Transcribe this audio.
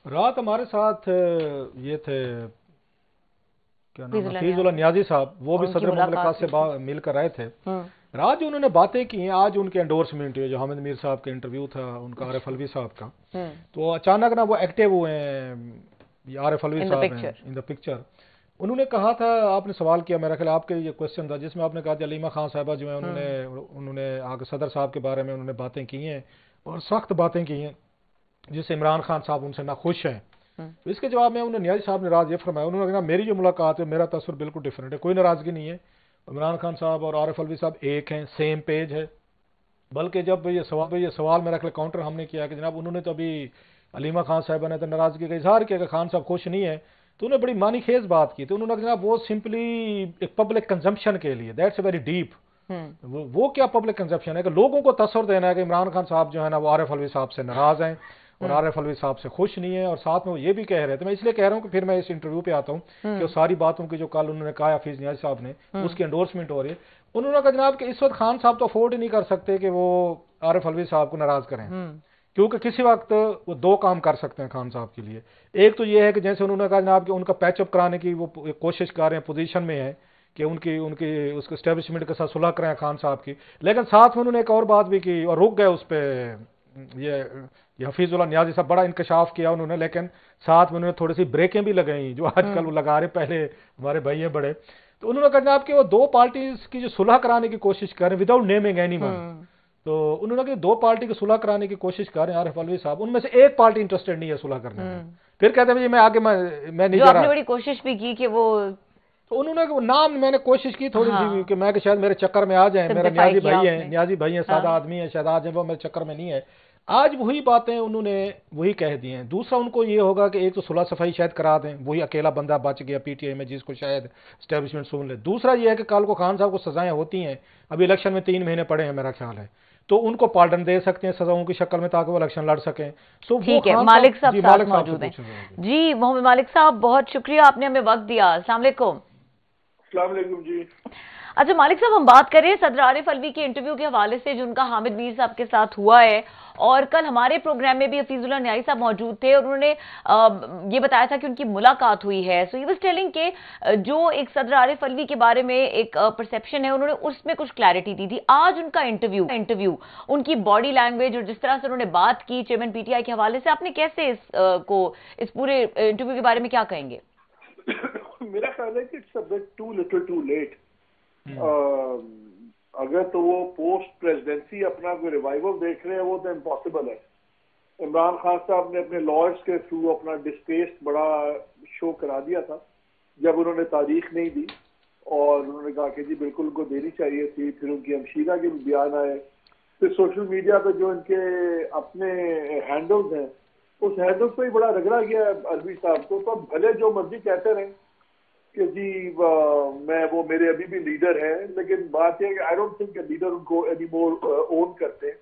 رات ہمارے ساتھ یہ تھے، کیا نام فیض ہے، اللہ فیض اللہ نیازی، نیازی صاحب، وہ اور بھی ان کی صدر مملکت ملاقات سے ہوئی تھی. مل کر آئے تھے. ہوں. رات جو انہوں نے باتیں کی ہیں، آج ان کے انڈورسمنٹ ہوئے، جو حامد میر صاحب کا انٹرویو تھا ان کا، عارف اچھا. الوی صاحب کا. ہوں. تو اچانک نا وہ ایکٹیو ہوئے ہیں، یہ عارف الوی ان دا صاحب ہیں پکچر. In the picture. انہوں نے کہا تھا، آپ نے سوال کیا، میرا خیال آپ کے یہ کوشچن تھا جس میں آپ نے کہا کہ علیمہ خان صاحبہ جو ہیں ہوں. انہوں نے آگے صدر صاحب کے بارے میں انہوں نے باتیں کی ہیں اور سخت باتیں کی ہیں جس سے عمران خان صاحب ان سے ناخوش ہیں. ہوں. تو اس کے جواب میں انہوں نے نیازی صاحب نے راز یہ فرمایا، انہوں نے کہا میری جو ملاقات ہے میرا تصور بالکل ڈفرینٹ ہے، کوئی ناراضگی نہیں ہے. عمران خان صاحب اور عارف الوی صاحب ایک ہیں، سیم پیج ہے. بلکہ جب یہ سوال میرا خیال کاؤنٹر ہم نے کیا کہ جناب انہوں نے تو ابھی علیمہ خان صاحبہ نے تو ناراضگی کا اظہار کیا کہ خان صاحب خوش نہیں ہے. تو انہوں نے بڑی معنی خیز بات کی. تو انہوں نے کہا جناب وہ سمپلی ایک پبلک کنزمپشن کے لیے، دیٹس اے ویری ڈیپ. ہوں. وہ کیا پبلک کنزمپشن ہے کہ لوگوں کو تصور دینا ہے کہ عمران خان صاحب جو ہے نا وہ عارف الوی صاحب سے ناراض ہیں اور ہوں. عارف الوی صاحب سے خوش نہیں ہے، اور ساتھ میں وہ یہ بھی کہہ رہے تھے. میں اس لیے کہہ رہا ہوں کہ پھر میں اس انٹرویو پہ آتا ہوں کہ وہ ہوں. ساری باتوں کی جو کل انہوں نے کہا حفیظ نیاز صاحب نے ہوں. اس کی انڈورسمنٹ ہو رہی ہے. انہوں نے کہا جناب کہ اس وقت خان صاحب تو افورڈ ہی نہیں کر سکتے کہ وہ عارف الوی صاحب کو ناراض کریں، ہوں. کیونکہ کسی وقت وہ دو کام کر سکتے ہیں خان صاحب کے لیے. ایک تو یہ ہے کہ جیسے انہوں نے کہا جناب کہ ان کا پیچ اپ کرانے کی وہ کوشش کر رہے ہیں، پوزیشن میں ہے کہ ان کی اس کے اسٹیبلشمنٹ کے ساتھ صلح کریں خان صاحب کی. لیکن ساتھ میں انہوں نے ایک اور بات بھی کی اور رک گئے اس پہ. یہ یہ حفیظ اللہ نیازی صاحب بڑا انکشاف کیا انہوں نے، لیکن ساتھ میں انہوں نے تھوڑی سی بریکیں بھی لگائیں جو آج کل ہوں. وہ لگا رہے، پہلے ہمارے بھائی ہیں بڑے. تو انہوں نے کہا جناب کہ وہ دو پارٹیز کی جو صلح کرانے کی کوشش کر رہے ہیں وداؤٹ نیمنگ اینی ون. ہوں. تو انہوں نے کہا دو پارٹی کی صلح کرانے کی کوشش کر رہے ہیں عارف الوی صاحب، ان میں سے ایک پارٹی انٹرسٹڈ نہیں ہے صلح کرنے میں. ہوں. پھر کہتے ہیں میں آگے میں نہیں جو جا آپ نے رہا. بڑی کوشش بھی کی کہ وہ تو انہوں نے وہ نام میں نے کوشش کی تھوڑی سی ہاں کہ میں کہ شاید میرے چکر میں آ جائیں، میرا سمپلیفائی نیازی کیا بھائی آپ ہیں، نے. نیازی بھائی ہیں، ہاں. سادہ آدمی ہیں، شہزاد ہیں، وہ میرے چکر میں نہیں ہے. آج وہی باتیں انہوں نے وہی کہہ دی ہیں. دوسرا ان کو یہ ہوگا کہ ایک تو صلح صفائی شاید کرا دیں، وہی اکیلا بندہ بچ گیا پی ٹی آئی میں جس کو شاید اسٹیبلشمنٹ سن لے. دوسرا یہ ہے کہ کل کو خان صاحب کو سزائیں ہوتی ہیں، ابھی الیکشن میں 3 مہینے پڑے ہیں میرا خیال ہے، تو ان کو پارڈن دے سکتے ہیں سزاؤں کی شکل میں تاکہ وہ الیکشن لڑ سکیں. سو وہ ٹھیک ہے، خان مالک صاحب صاحب جی ساتھ مالک صاحب سے موجود ہیں. پوچھیں ذرا جی. جی محمد مالک صاحب، بہت شکریہ، آپ نے ہمیں وقت دیا. السلام علیکم. السلام علیکم جی. اچھا مالک صاحب، ہم بات کریں صدر عارف الوی کے انٹرویو کے حوالے سے جو ان کا حامد میر صاحب کے ساتھ ہوا ہے، اور کل ہمارے پروگرام میں بھی حفیظ اللہ نیازی صاحب موجود تھے اور انہوں نے یہ بتایا تھا کہ ان کی ملاقات ہوئی ہے. سو ہی واز ٹیلنگ کہ جو ایک صدر عارف الوی کے بارے میں ایک پرسیپشن ہے، انہوں نے اس میں کچھ کلیئرٹی دی تھی. آج ان کا انٹرویو ان کی باڈی لینگویج اور جس طرح سے انہوں نے بات کی چیئرمین پی ٹی آئی کے حوالے سے، آپ نے کیسے اس پورے انٹرویو کے بارے میں کیا کہیں گے؟ میرا خیال ہے کہ it's a bit too little too late. ہوں. اگر تو وہ پوسٹ پریزیڈنسی اپنا کوئی ریوائول دیکھ رہے ہیں وہ تو امپاسبل ہے. عمران خان صاحب نے اپنے لائرس کے تھرو اپنا ڈسٹیسٹ بڑا شو کرا دیا تھا جب انہوں نے تاریخ نہیں دی، اور انہوں نے کہا کہ جی بالکل ان کو دینی چاہیے تھی. پھر ان کی ہمشیرہ کے بھی بیان آئے. پھر سوشل میڈیا پہ جو ان کے اپنے ہینڈلز ہیں اس ہینڈل پہ ہی بڑا رگڑا گیا ہے الوی صاحب کو. تو بھلے جو مرضی کہتے رہیں کہ جی میں وہ میرے ابھی بھی لیڈر ہیں، لیکن بات یہ ہے کہ آئی ڈونٹ تھنک کہ لیڈر ان کو اینی مور اون کرتے ہیں.